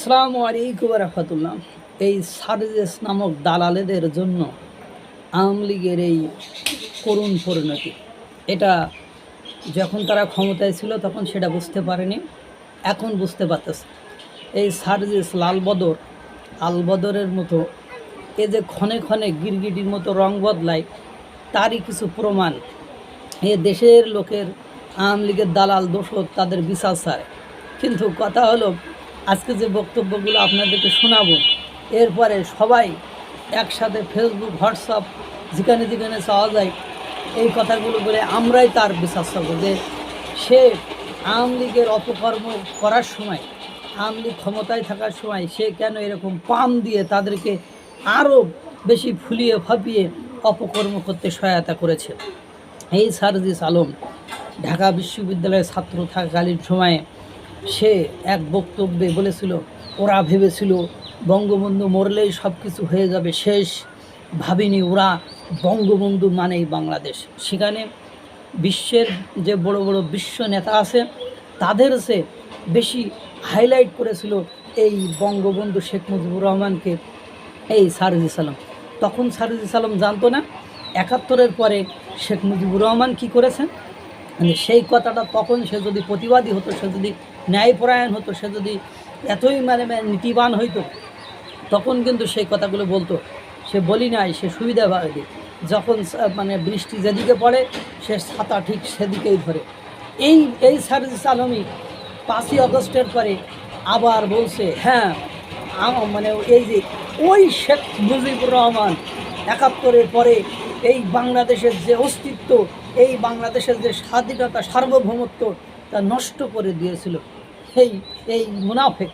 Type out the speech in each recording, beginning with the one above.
আসসালামু আলাইকুম রহমতুল্লাহ। এই সারজেস নামক দালালেদের জন্য আওয়ামী লীগের এই করুণ পরিণতি, এটা যখন তারা ক্ষমতায় ছিল তখন সেটা বুঝতে পারেনি, এখন বুঝতে পারতেছে। এই সারজেস আলবদরের মতো এ যে ক্ষণে ক্ষণে গিরগিটির মতো রং বদলায়, তারই কিছু প্রমাণ এ দেশের লোকের আওয়ামী লীগের দালাল দোষর তাদের বিচার চায়। কিন্তু কথা হলো, আজকে যে বক্তব্যগুলো আপনাদেরকে শোনাবো, এরপরে সবাই একসাথে ফেসবুক, হোয়াটসঅ্যাপ যেখানে যেখানে চাওয়া যায় এই কথাগুলো বলে আমরাই তার বিচার চাবো যে সে আওয়ামী লীগের অপকর্ম করার সময়, আওয়ামী লীগ ক্ষমতায় থাকার সময় সে কেন এরকম পাম দিয়ে তাদেরকে আরও বেশি ফুলিয়ে ফাঁপিয়ে অপকর্ম করতে সহায়তা করেছে। এই সারজিস আলম ঢাকা বিশ্ববিদ্যালয়ের ছাত্র থাকাকালীন সময়ে সে এক বক্তব্যে বলেছিল, ওরা ভেবেছিল বঙ্গবন্ধু মরলেই সব কিছু হয়ে যাবে, শেষ ভাবিনি ওরা বঙ্গবন্ধু মানেই বাংলাদেশ। সেখানে বিশ্বের যে বড় বড় বিশ্ব নেতা আছে তাদের সে বেশি হাইলাইট করেছিল এই বঙ্গবন্ধু শেখ মুজিবুর রহমানকে এই সারজিস আলম। তখন সারজিস আলম জানতো না ৭১-এর পরে শেখ মুজিবুর রহমান কী করেছেন। সেই কথাটা তখন সে যদি প্রতিবাদী হতো, সে যদি ন্যায়পরায়ণ হতো, সে যদি এতই নীতিবান হইতো, তখন কিন্তু সেই কথাগুলো বলতো। সে বলি নাই, সে সুবিধাবাদী। যখন বৃষ্টি যেদিকে পড়ে সে ছাতা ঠিক সেদিকেই ধরে। এই সারজিস আলমই ৫ই আগস্টের পরে আবার বলছে, হ্যাঁ এই যে ওই শেখ মুজিবুর রহমান ৭১-এর পরে এই বাংলাদেশের যে অস্তিত্ব, এই বাংলাদেশের যে স্বাধীনতা, সার্বভৌমত্ব তা নষ্ট করে দিয়েছিল এই মুনাফেক,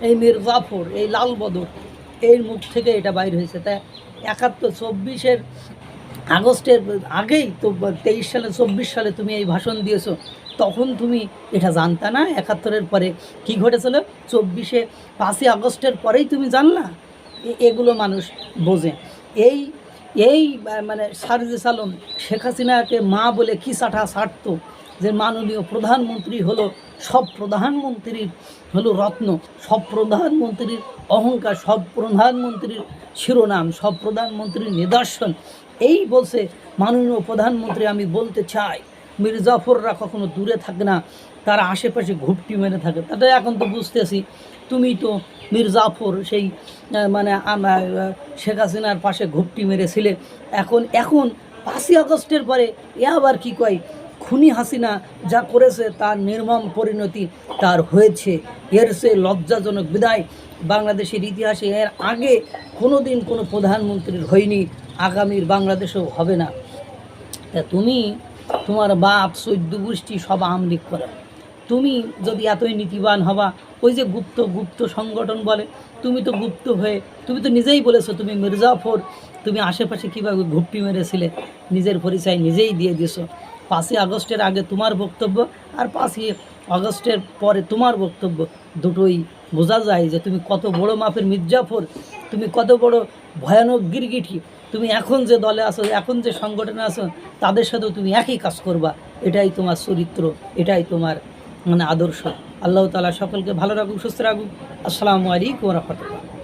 এই মীর জাফর, এই লাল বদর, এর মুখ থেকে এটা বাইর হয়েছে। তাই ৭১-২৪ আগস্টের আগেই তো ২৩ সালে ২৪ সালে তুমি এই ভাষণ দিয়েছো, তখন তুমি এটা জানতা না ৭১-এর পরে কি ঘটেছিল? ৫ই আগস্টের পরেই তুমি জানলা? এগুলো মানুষ বোঝে। এই সারজিস আলম শেখ হাসিনাকে মা বলে কি চাটা ছাড়তো যে মাননীয় প্রধানমন্ত্রী হলো সব প্রধানমন্ত্রীর হলো রত্ন, সব প্রধানমন্ত্রীর অহংকার, সব প্রধানমন্ত্রীর শিরোনাম, সব প্রধানমন্ত্রীর নিদর্শন। এই বলছে মাননীয় প্রধানমন্ত্রী। আমি বলতে চাই মীর জাফররা কখনো দূরে থাকে না, তারা আশেপাশে ঘুপটি মেরে থাকে। তাতে এখন তো বুঝতেছি তুমি তো মীর জাফর সেই শেখ হাসিনার পাশে ঘুপটি মেরেছিলে। এখন ৫ই আগস্টের পরে আবার কি কয়, খুনি হাসিনা যা করেছে তার নির্মম পরিণতি তার হয়েছে, এর সে লজ্জাজনক বিদায় বাংলাদেশের ইতিহাসে এর আগে কোনো দিন কোনো প্রধানমন্ত্রীর হয়নি, আগামীর বাংলাদেশেও হবে না। তা তুমি, তোমার বাপ ১৪ গোষ্ঠী সব আওয়ামী লীগ করে, তুমি যদি এতই নীতিবান হবা, ওই যে গুপ্ত সংগঠন বলে, তুমি তো গুপ্ত হয়ে, তুমি তো নিজেই বলেছো তুমি মীর জাফর, তুমি আশেপাশে কীভাবে ঘুপটি মেরেছিলে, নিজের পরিচয় নিজেই দিয়ে দিয়েছো। ৫ই আগস্টের আগে তোমার বক্তব্য আর ৫ই আগস্টের পরে তোমার বক্তব্য, দুটোই বোঝা যায় যে তুমি কত বড় মাপের মীর জাফর, তুমি কত বড় ভয়ানক গিরগিটি। তুমি এখন যে দলে আসো, এখন যে সংগঠনে আসো, তাদের সাথেও তুমি একই কাজ করবা। এটাই তোমার চরিত্র, এটাই তোমার আদর্শ। আল্লাহ তাআলা সকলকে ভালো রাখুক, সুস্থ রাখুক। আসসালামু আলাইকুম ওয়া রাহমাতুল্লাহ।